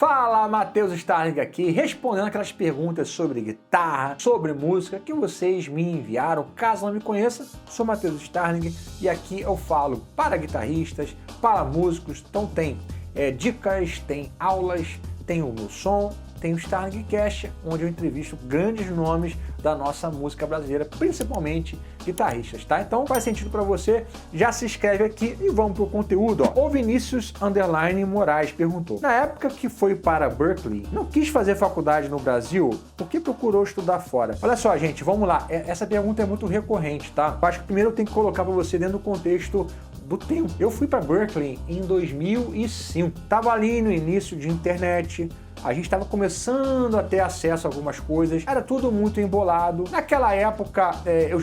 Fala, Matheus Starling aqui, respondendo aquelas perguntas sobre guitarra, sobre música que vocês me enviaram. Caso não me conheça, sou Matheus Starling e aqui eu falo para guitarristas, para músicos. Então tem dicas, tem aulas, tem o meu som, tem o Starling Cast, onde eu entrevisto grandes nomes da nossa música brasileira, principalmente guitarristas, tá? Então faz sentido para você, já se inscreve aqui e vamos pro conteúdo, ó. O Vinícius Moraes perguntou: na época que foi para Berklee, não quis fazer faculdade no Brasil, por que procurou estudar fora? Olha só, gente, vamos lá, essa pergunta é muito recorrente, tá? Eu acho que primeiro eu tenho que colocar para você dentro do contexto do tempo. Eu fui para Berklee em 2005, tava ali no início de internet, a gente estava começando a ter acesso a algumas coisas, era tudo muito embolado. Naquela época, eu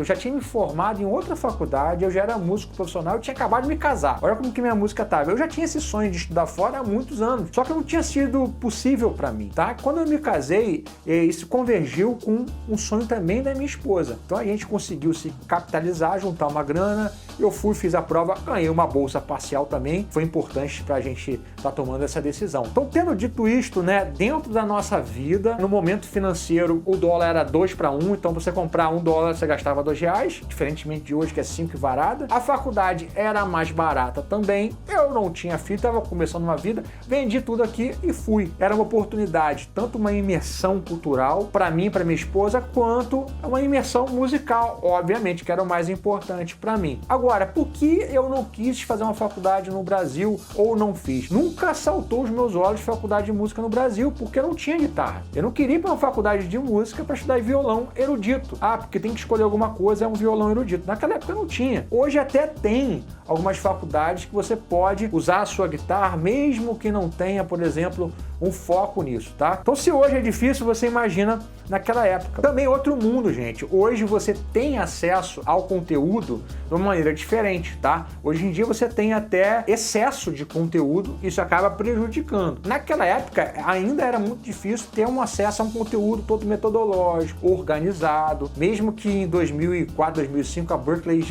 já tinha me formado em outra faculdade, eu já era músico profissional, eu tinha acabado de me casar. Olha como que minha música estava. Eu já tinha esse sonho de estudar fora há muitos anos, só que não tinha sido possível para mim, tá? Quando eu me casei, isso convergiu com um sonho também da minha esposa. Então a gente conseguiu se capitalizar, juntar uma grana, eu fiz a prova, ganhei uma bolsa parcial também, foi importante para a gente estar tomando essa decisão. Então, tendo dito isso, né, dentro da nossa vida, no momento financeiro, o dólar era 2 para 1, então você comprar $1, você gastava R$2, diferentemente de hoje que é 5 e varada. A faculdade era mais barata também, eu não tinha filho, estava começando uma vida, vendi tudo aqui e fui. Era uma oportunidade, tanto uma imersão cultural para mim, para minha esposa, quanto uma imersão musical, obviamente, que era o mais importante para mim. Agora, por que eu não quis fazer uma faculdade no Brasil ou não fiz? Nunca saltou os meus olhos faculdade de música no Brasil, porque eu não tinha guitarra. Eu não queria ir para uma faculdade de música para estudar violão erudito. Ah, porque tem que escolher alguma coisa, é um violão erudito. Naquela época eu não tinha. Hoje até tem algumas faculdades que você pode usar a sua guitarra, mesmo que não tenha, por exemplo, um foco nisso, tá? Então, se hoje é difícil, você imagina naquela época. Também outro mundo, gente. Hoje você tem acesso ao conteúdo de uma maneira diferente, tá? Hoje em dia você tem até excesso de conteúdo, isso acaba prejudicando. Naquela época ainda era muito difícil ter um acesso a um conteúdo todo metodológico, organizado, mesmo que em 2004, 2005 a Berklee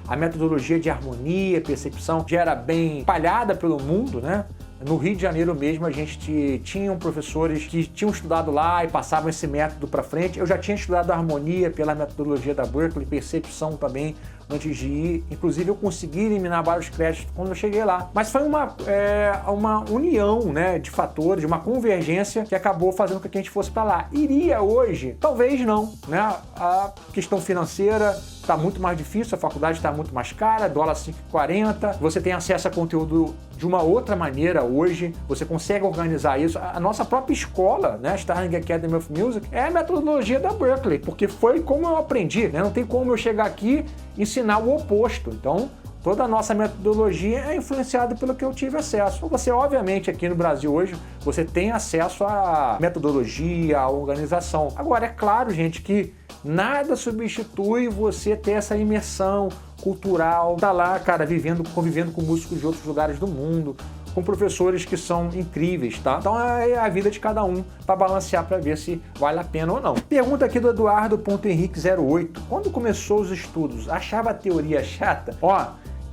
a metodologia de harmonia, percepção já era bem espalhada pelo mundo, né? No Rio de Janeiro mesmo a gente tinha professores que tinham estudado lá e passavam esse método para frente. Eu já tinha estudado harmonia pela metodologia da Berklee, percepção também antes de ir. Inclusive eu consegui eliminar vários créditos quando eu cheguei lá. Mas foi uma união, né, de fatores, uma convergência que acabou fazendo com que a gente fosse para lá. Iria hoje? Talvez não, né? A questão financeira está muito mais difícil, a faculdade está muito mais cara, dólar 5,40, você tem acesso a conteúdo de uma outra maneira hoje, você consegue organizar isso. A nossa própria escola, né, Starling Academy of Music, é a metodologia da Berklee, porque foi como eu aprendi, né? Não tem como eu chegar aqui e ensinar o oposto. Então, toda a nossa metodologia é influenciada pelo que eu tive acesso. Você, obviamente, aqui no Brasil hoje, você tem acesso à metodologia, à organização. Agora, é claro, gente, que nada substitui você ter essa imersão cultural, tá lá, cara, convivendo com músicos de outros lugares do mundo, com professores que são incríveis, tá? Então é a vida de cada um para balancear para ver se vale a pena ou não. Pergunta aqui do Eduardo.henrique08. Quando começou os estudos, achava a teoria chata? Ó,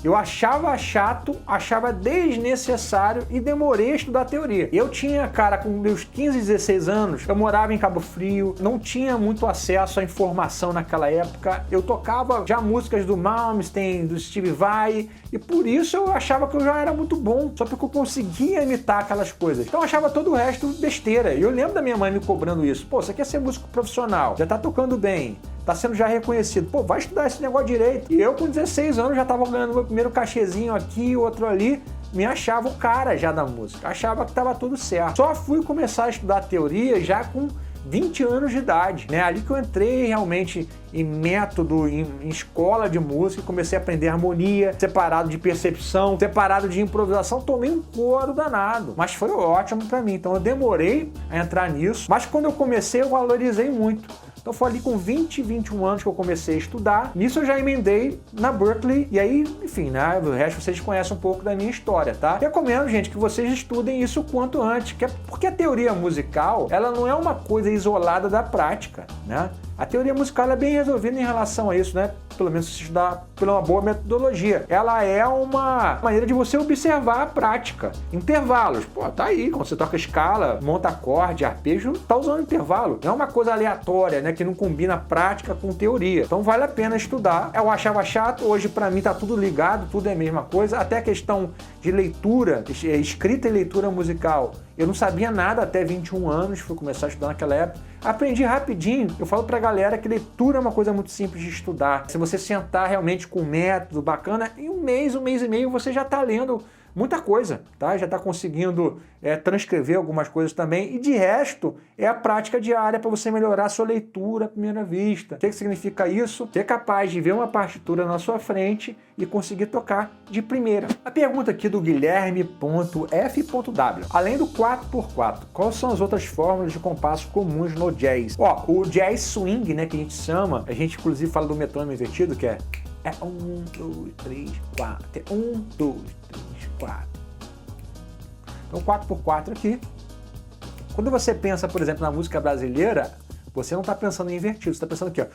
eu achava chato, achava desnecessário e demorei a estudar teoria. Eu tinha, cara, com meus 15, 16 anos, eu morava em Cabo Frio, não tinha muito acesso à informação naquela época. Eu tocava já músicas do Malmsteen, do Steve Vai, e por isso eu achava que eu já era muito bom, só porque eu conseguia imitar aquelas coisas. Então eu achava todo o resto besteira. E eu lembro da minha mãe me cobrando isso. Pô, você quer ser músico profissional, já tá tocando bem, tá sendo já reconhecido. Pô, vai estudar esse negócio direito. E eu com 16 anos já tava ganhando meu primeiro cachezinho aqui, outro ali. Me achava o cara já da música. Achava que tava tudo certo. Só fui começar a estudar teoria já com 20 anos de idade, né? Ali que eu entrei realmente em método, em escola de música, comecei a aprender harmonia, separado de percepção, separado de improvisação, tomei um couro danado, mas foi ótimo para mim. Então eu demorei a entrar nisso, mas quando eu comecei eu valorizei muito. Então foi ali com 20, 21 anos que eu comecei a estudar. Nisso eu já emendei na Berklee e aí, enfim, né, o resto vocês conhecem um pouco da minha história, tá? Recomendo, gente, que vocês estudem isso o quanto antes, porque a teoria musical, ela não é uma coisa isolada da prática, né? A teoria musical é bem resolvida em relação a isso, né? Pelo menos se estudar pela uma boa metodologia. Ela é uma maneira de você observar a prática. Intervalos. Pô, tá aí, quando você toca escala, monta acorde, arpejo, tá usando intervalo. Não é uma coisa aleatória, né? Que não combina prática com teoria. Então vale a pena estudar. Eu achava chato, hoje pra mim tá tudo ligado, tudo é a mesma coisa. Até a questão de leitura, escrita e leitura musical. Eu não sabia nada até 21 anos, fui começar a estudar naquela época. Aprendi rapidinho. Eu falo pra galera que leitura é uma coisa muito simples de estudar. Se você sentar realmente com um método bacana, em um mês e meio você já tá lendo muita coisa, tá? Já está conseguindo transcrever algumas coisas também, e de resto é a prática diária para você melhorar a sua leitura à primeira vista. O que significa isso? Ser capaz de ver uma partitura na sua frente e conseguir tocar de primeira. A pergunta aqui do Guilherme.f.w. Além do 4x4, quais são as outras fórmulas de compasso comuns no jazz? Ó, o jazz swing, né, que a gente chama, a gente inclusive fala do metrônomo invertido, que é 1, 2, 3, 4. 1, 2, 3, 4. Então 4x4 aqui. Quando você pensa, por exemplo, na música brasileira, você não está pensando em invertido, você está pensando aqui, ó.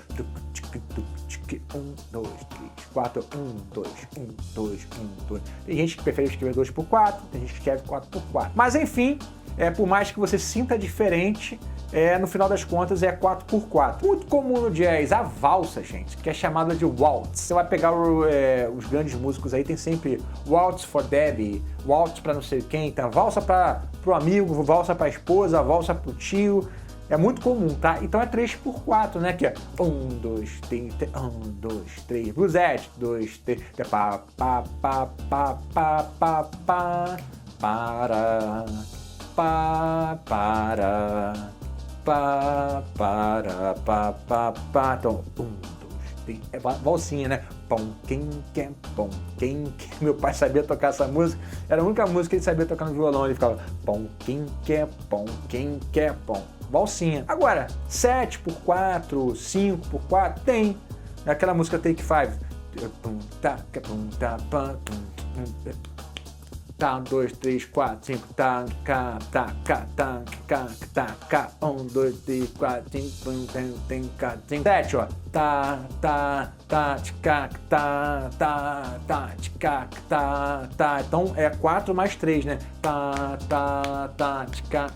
1, 2, 3, 4, 1, 2, 1, 2, 1, 2. Tem gente que prefere escrever 2x4, tem gente que escreve 4x4. Mas enfim, por mais que você sinta diferente, no final das contas é 4x4. Muito comum no jazz, a valsa, gente, que é chamada de waltz. Você vai pegar os grandes músicos aí, tem sempre waltz for Debbie, waltz para não sei quem, tá? Valsa para pro amigo, valsa para a esposa, valsa pro tio. É muito comum, tá? Então é 3x4, né? Que é 1, 2, 3, 1, 2, 3, bluesette, 2, 3, pá, pá, pá, pá, pá, pá, pá, para, pá, para, pá, para, pá, pá, pá. Então, 1, 2, 3, é valsinha, né? Pão, quem quer, pão, quem quer. Meu pai sabia tocar essa música, era a única música que ele sabia tocar no violão. Ele ficava, pão, quem quer, pão, quem quer, pão. Valsinha. Agora, 7x4, 5x4, tem. Aquela música Take 5. Tá, 1, 2, 3, 4, 5, tá, cá, tá, cá, tá, cá, tá, cá, 1, 2, 3, 4, 5, tem, cá, 5, 7, ó. Tá, tá, tá, cá, tá, tá, tá, cá, tá, tá. Então é 4 mais 3, né? Tá, tá, tá, cá,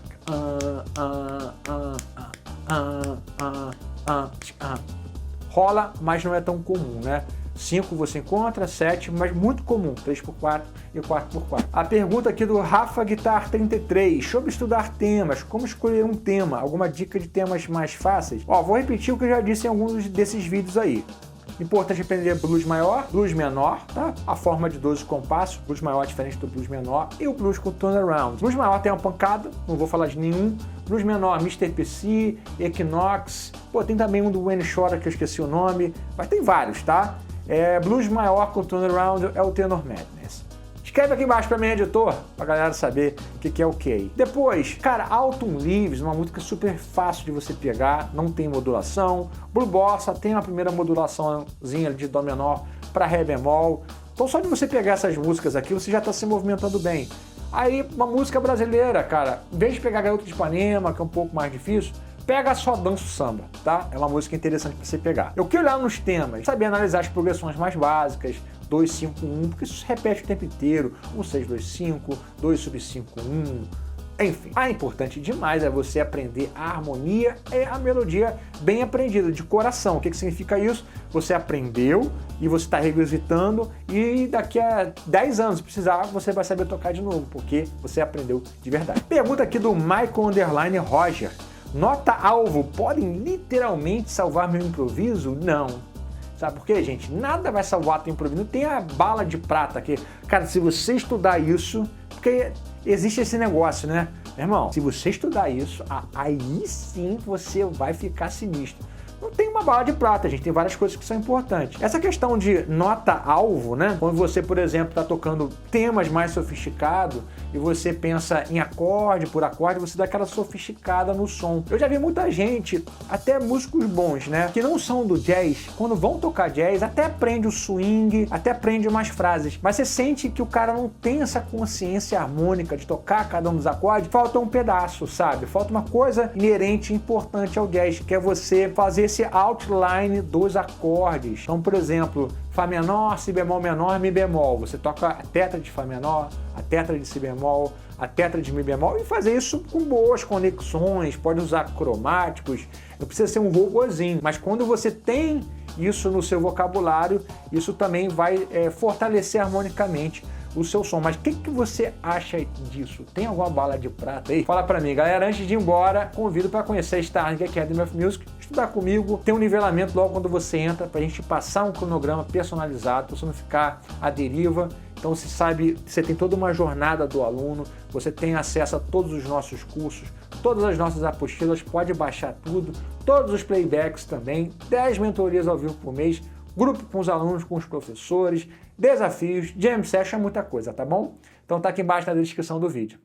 rola, mas não é tão comum, né? 5 você encontra, 7, mas muito comum, 3x4 e 4x4. A pergunta aqui do Rafa Guitar 33, sobre estudar temas, como escolher um tema? Alguma dica de temas mais fáceis? Ó, vou repetir o que eu já disse em alguns desses vídeos aí. Importante aprender blues maior, blues menor, tá? A forma de 12 compassos, blues maior é diferente do blues menor, e o blues com turnaround. Blues maior tem uma pancada, não vou falar de nenhum. Blues menor, Mr. PC, Equinox, pô, tem também um do Wayne Shorter que eu esqueci o nome, mas tem vários, tá? Blues maior com turnaround é o Tenor Madness. Escreve aqui embaixo para mim, editor, pra galera saber o que é o que aí. Depois, cara, Autumn Leaves, uma música super fácil de você pegar, não tem modulação. Blue Bossa tem uma primeira modulaçãozinha de Dó menor para Ré bemol. Então só de você pegar essas músicas aqui, você já está se movimentando bem. Aí, uma música brasileira, cara, em vez de pegar Garoto de Ipanema, que é um pouco mais difícil, pega Só Danço Samba, tá? É uma música interessante para você pegar. Eu queria olhar nos temas, saber analisar as progressões mais básicas, 2, 5, 1, porque isso se repete o tempo inteiro, 1, 6, 2, 5, 2, sub 5, 1, enfim. A importante demais é você aprender a harmonia e a melodia bem aprendida, de coração. O que significa isso? Você aprendeu e você está revisitando e daqui a 10 anos, se precisar, você vai saber tocar de novo, porque você aprendeu de verdade. Pergunta aqui do Michael Roger. Nota-alvo podem literalmente salvar meu improviso? Não. Sabe por quê, gente? Nada vai salvar teu improviso. Tem a bala de prata aqui. Cara, se você estudar isso, porque existe esse negócio, né? Meu irmão, se você estudar isso, aí sim você vai ficar sinistro. Não tem uma bala de prata, gente, tem várias coisas que são importantes. Essa questão de nota-alvo, né? Quando você, por exemplo, está tocando temas mais sofisticados e você pensa em acorde por acorde, você dá aquela sofisticada no som. Eu já vi muita gente, até músicos bons, né? Que não são do jazz, quando vão tocar jazz, até aprende o swing, até aprende umas frases, mas você sente que o cara não tem essa consciência harmônica de tocar cada um dos acordes, falta um pedaço, sabe? Falta uma coisa inerente, importante ao jazz, que é você fazer esse outline dos acordes. Então, por exemplo, Fá menor, Si bemol menor, Mi bemol. Você toca a tetra de Fá menor, a tetra de Si bemol, a tetra de Mi bemol e fazer isso com boas conexões, pode usar cromáticos, não precisa ser um robozinho, mas quando você tem isso no seu vocabulário, isso também vai fortalecer harmonicamente o seu som. Mas o que você acha disso? Tem alguma bala de prata aí? Fala pra mim, galera. Antes de ir embora, convido para conhecer a Starling Academy of Music, estudar comigo, tem um nivelamento logo quando você entra, pra gente passar um cronograma personalizado, pra você não ficar à deriva. Então você sabe, você tem toda uma jornada do aluno, você tem acesso a todos os nossos cursos, todas as nossas apostilas, pode baixar tudo, todos os playbacks também, 10 mentorias ao vivo por mês, grupo com os alunos, com os professores, desafios, jam session, muita coisa, tá bom? Então tá aqui embaixo na descrição do vídeo.